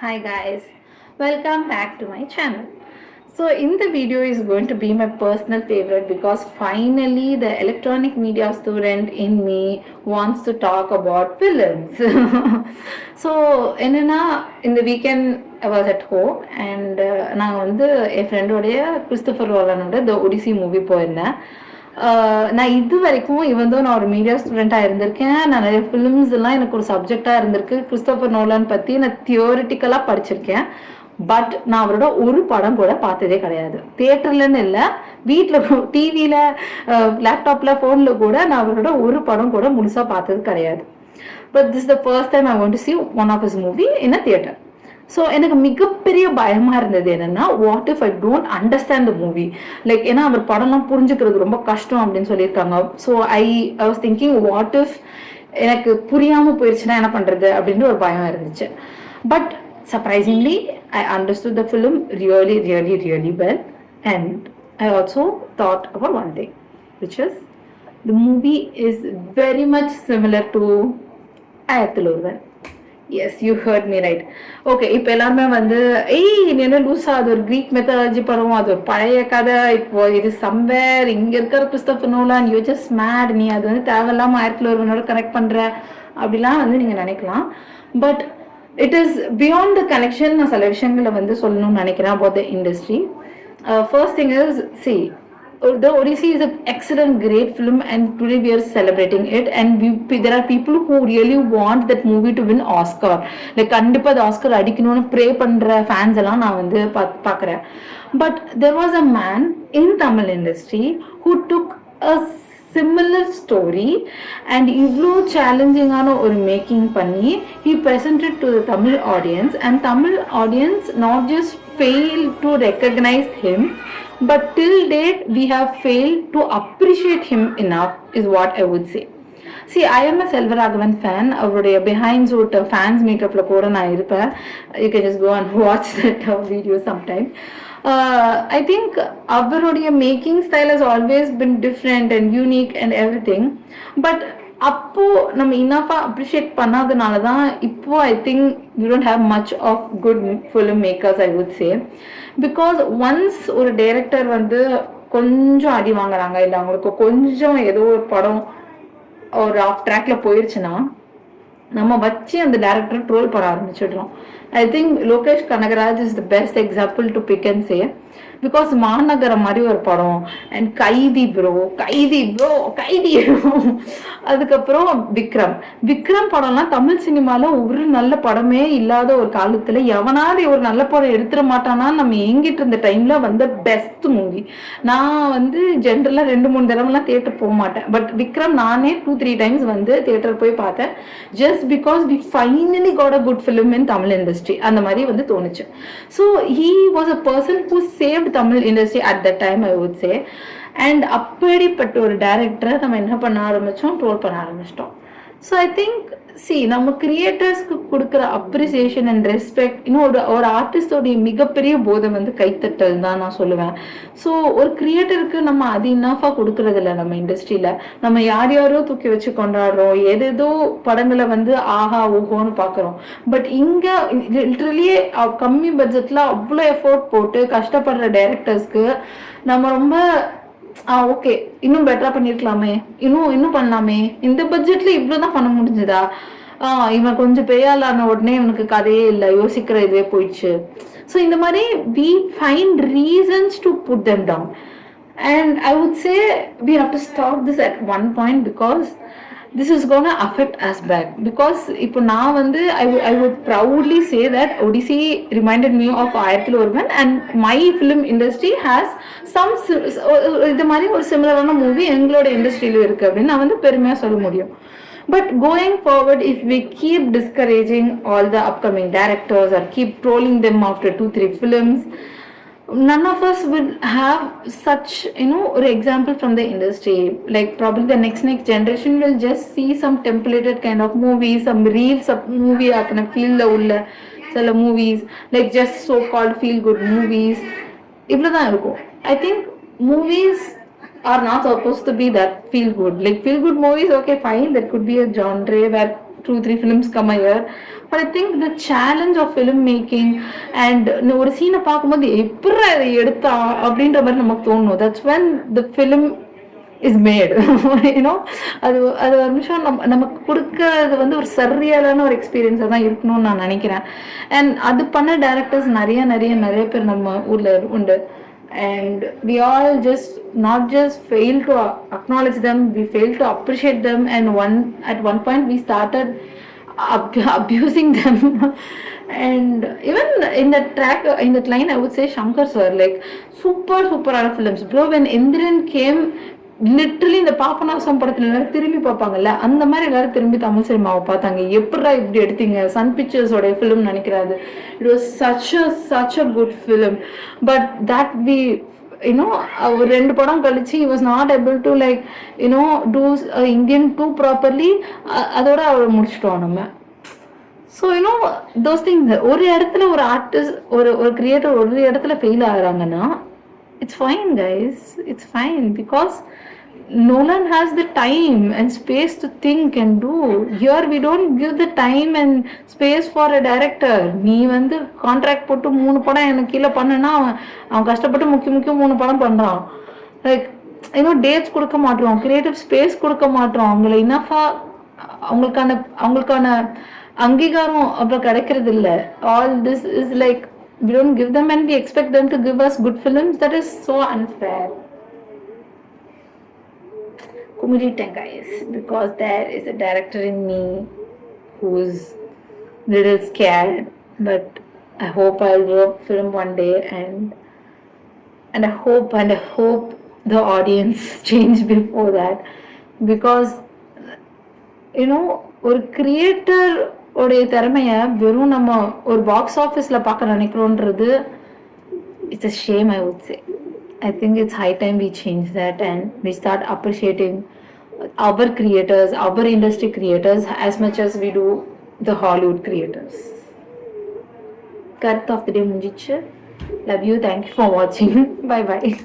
Hi guys, welcome back to my channel. So in the video is going to be my personal favorite because finally the electronic media student in me wants to talk about films. So in the weekend I was at home and நான் வந்து என் ஃப்ரெண்டோடைய Christopher நோலனோட த Odissi movie போயிருந்தேன். நான் இது வரைக்கும் நான் ஒரு media ஸ்டூடெண்ட்டாக இருந்திருக்கேன். நான் நிறைய ஃபிலிம்ஸ் எல்லாம் எனக்கு ஒரு சப்ஜெக்டாக இருந்திருக்கு. கிறிஸ்டோபர் நோலன் பற்றி நான் தியோரிட்டிக்கலாக படிச்சிருக்கேன். பட் நான் அவரோட ஒரு படம் கூட பார்த்ததே கிடையாது. தியேட்டர்லன்னு இல்லை, வீட்டில் டிவியில் லேப்டாப்பில் ஃபோனில் கூட நான் அவரோட ஒரு படம் கூட முழுசாக பார்த்தது கிடையாது. But this the first time I want to see one of his movie in a theater. So எனக்கு மிகப்பெரிய பயமாக இருந்தது என்னென்னா, what if I don't understand the movie. Like ஏன்னா அவர் படம்லாம் புரிஞ்சுக்கிறது ரொம்ப கஷ்டம் அப்படின்னு சொல்லியிருக்காங்க. So I was thinking what if எனக்கு புரியாமல் போயிடுச்சுன்னா என்ன பண்ணுறது அப்படின்ற ஒரு பயம் இருந்துச்சு. But surprisingly, I understood the film really well, and I also thought about one thing, which is the movie is very much similar to Ayathil Urvan. Yes, you hurt me right. Okay, இப்போ எல்லாருமே நீ என்ன லூஸா, அது ஒரு Greek methodology படம், அது ஒரு பழைய கதை, இப்போ இது சம்வேர் இங்கே இருக்கிற Christopher Nolan, you just mat, நீ அது தேவையில்லாமல் ஆயிரத்தில் ஒருவனோட கனெக்ட் பண்ணுற அப்படிலாம் நீங்கள் நினைக்கலாம். But it is beyond the connection. நான் சில விஷயங்களை சொல்லணும்னு நினைக்கிறேன் about the industry. First thing is, see, the Odyssey is an excellent, great film, and today we are celebrating it. And there are people who really want that movie to win Oscar. Like கண்டிப்பா the Oscar அடிக்கணும்னு pray பண்ற fans எல்லாம் நான் பார்க்குறேன். But there was a man in Tamil industry who took a similar story and இவ்வளோ சேலஞ்சிங்கான ஒரு making பண்ணி he presented to the Tamil audience, and Tamil audience not just failed to recognize him, but till date we have failed to appreciate him enough, is what I would say. See, I am a Selvaraghavan fan. அவருடைய behind shoot fans meetupல கூட நான் இருப்பேன். You can just go and watch that video sometime. I think அவருடைய making style has always been different and unique and everything. But அப்போ நம்ம இனஃபா appreciate பண்ணாதனால தான் இப்போ I think we don't have much of good film makers, I would say. Because once ஒரு director கொஞ்சம் அடி வாங்குறாங்க, இல்லை அவங்களுக்கு கொஞ்சம் ஏதோ ஒரு படம் ஒரு ஆஃப் ட்ராக்ல போயிருச்சுன்னா நம்ம வச்சு அந்த டேரக்டரை ட்ரோல் பண்ண ஆரம்பிச்சிடுறோம். I think Lokesh Kanagaraj is the best example to pick and say. Because Maanagaram மாதிரி ஒரு படம், அண்ட் கைதி ப்ரோ, அதுக்கப்புறம் விக்ரம் படம்லாம் தமிழ் சினிமால ஒரு நல்ல படமே இல்லாத ஒரு காலத்துல எவனாவது ஒரு நல்ல படம் எடுத்துட மாட்டானா நம்ம ஏங்கிட்டு இருந்த டைம்ல பெஸ்ட் மூவி. நான் ஜென்ரலா 2-3 தடவைலாம் தியேட்டர் போக மாட்டேன். பட் விக்ரம் நானே 2-3 டைம்ஸ் தியேட்டர் போய் பார்த்தேன். Just because we finally got a good film in Tamil industry, அந்த மாதிரி தோணுச்சு. So he was a person who saved Tamil industry at the time, I would say. And அப்படிப்பட்ட ஒரு டைரக்டரை நம்ம என்ன பண்ண ஆரம்பிச்சோம், ட்ரோல் பண்ண ஆரம்பிச்சிட்டோம். ஸோ ஐ திங்க் நம்ம கிரியேட்டர்ஸ்க்கு கொடுக்குற அப்ரிசியேஷன் அண்ட் ரெஸ்பெக்ட், இன்னும் ஒரு ஆர்டிஸ்டோடைய மிகப்பெரிய போதை கைத்தட்டல் தான் நான் சொல்லுவேன். ஸோ ஒரு கிரியேட்டருக்கு நம்ம அது இனஃபாக கொடுக்கறது இல்லை. நம்ம இண்டஸ்ட்ரியில நம்ம யாரையோ தூக்கி வச்சு கொண்டாடுறோம், ஏதேதோ படங்களை ஆஹா ஓஹோன்னு பார்க்குறோம். பட் இங்கே லிட்ரலியே கம்மி பட்ஜெட்ல அவ்வளோ எஃபோர்ட் போட்டு கஷ்டப்படுற டைரக்டர்ஸ்க்கு நம்ம ரொம்ப ஓகே இன்னும் பெட்டரா பண்ணிருக்கலாமே, இன்னும் பண்ணலாமே, இந்த பட்ஜெட்ல இவ்வளவுதான் பண்ண முடிஞ்சதா, இவன் கொஞ்சம் பெரியாளான உடனே இவனுக்கு கதையே இல்லை, யோசிக்கிற இதுவே போயிடுச்சு. ஸோ இந்த மாதிரி we find reasons to put them down, and I would say we have to stop this at one point because this is gonna affect us back. Because இப்போ நான் I would proudly say that Odyssey reminded me of ஆயிரத்தில் ஒருவன், and my film industry has some இது மாதிரி ஒரு சிமிலரான movie எங்களோட இண்டஸ்ட்ரியிலும் இருக்கு அப்படின்னு நான் பெருமையா சொல்ல முடியும். But going forward, if we keep discouraging all the upcoming directors or keep trolling them after 2-3 films, none of us will have such an example from the industry. Like probably the next generation will just see some templated kind of movies, some reels of movie akana feel la ulla sala movies, like just so called feel good movies. Ivla da irukum. I think movies are not supposed to be that feel good. Like feel good movies, okay fine, that could be a genre where 2-3 films come a year. But I think the challenge of filmmaking and ஒரு சீனை பார்க்கும்போது எப்படி அதை எடுத்தா அப்படின்ற மாதிரி நமக்கு தோணும். That's when the film is made. You know அது அது ஒரு நிமிஷம் நமக்கு கொடுக்கறது வந்து ஒரு சர்ரியலான ஒரு எக்ஸ்பீரியன்ஸாக தான் இருக்கணும்னு நான் நினைக்கிறேன். அண்ட் அது பண்ண டேரக்டர்ஸ் நிறைய நிறைய நிறைய பேர் நம்ம ஊரில் உண்டு. And we all just not just fail to acknowledge them, we fail to appreciate them, and at one point we started abusing them. And even in that line I would say Shankar sir, like super films bro. When Indiran came, literally இந்த பாப்பநாசம் படத்துல எல்லாரும் திரும்பி பார்ப்பாங்கல்ல, அந்த மாதிரி எல்லாரும் திரும்பி தமிழ் சினிமாவை பார்த்தாங்க. எப்படா இப்படி எடுத்தீங்க, சன் பிக்சர்ஸோட ஃபிலிம் நினைக்கிறாரு. It was such a good film, but that we ஒரு 2 படம் கழிச்சு he was not able to like do Indian 2 properly. அதோட அவரை முடிச்சிட்டோம் நம்ம. So those things. ஒரு இடத்துல ஒரு ஆர்டிஸ்ட் ஒரு கிரியேட்டர் ஒரு இடத்துல fail ஆகுறாங்கன்னா it's fine guys, it's fine, because Nolan has the time and space to think and do. Here we don't give the time and space for a director. நீ வந்து contract போட்டு 3 படம் எனக்கு கீழே பண்ணுனா அவன் கஷ்டப்பட்டு முக்கிய 3 படம் பண்றான். லைக் டேட்ஸ் கொடுக்க மாட்டோம், கிரியேட்டிவ் ஸ்பேஸ் கொடுக்க மாட்டோம், அவங்களை இனஃபா அவங்களுக்கான அங்கீகாரம் அப்புறம் கிடைக்கிறது இல்லை. All this is like we don't give them and we expect them to give us good films. That is so unfair. Kumuditen guys, because there is a director in me who's little scared, but I hope I'll work film one day, and I hope the audience change before that, because ஒரு creator உடைய திறமைய வெறும் நம்ம ஒரு box ஆஃபீஸ்ல பார்க்க நினைக்கிறோன்றது it's a shame, I would say. I think it's high time we change that and we start appreciating our creators, our industry creators as much as we do the Hollywood creators. Cut of the day முடிஞ்சிச்சு. Love you, thank you for watching. Bye bye.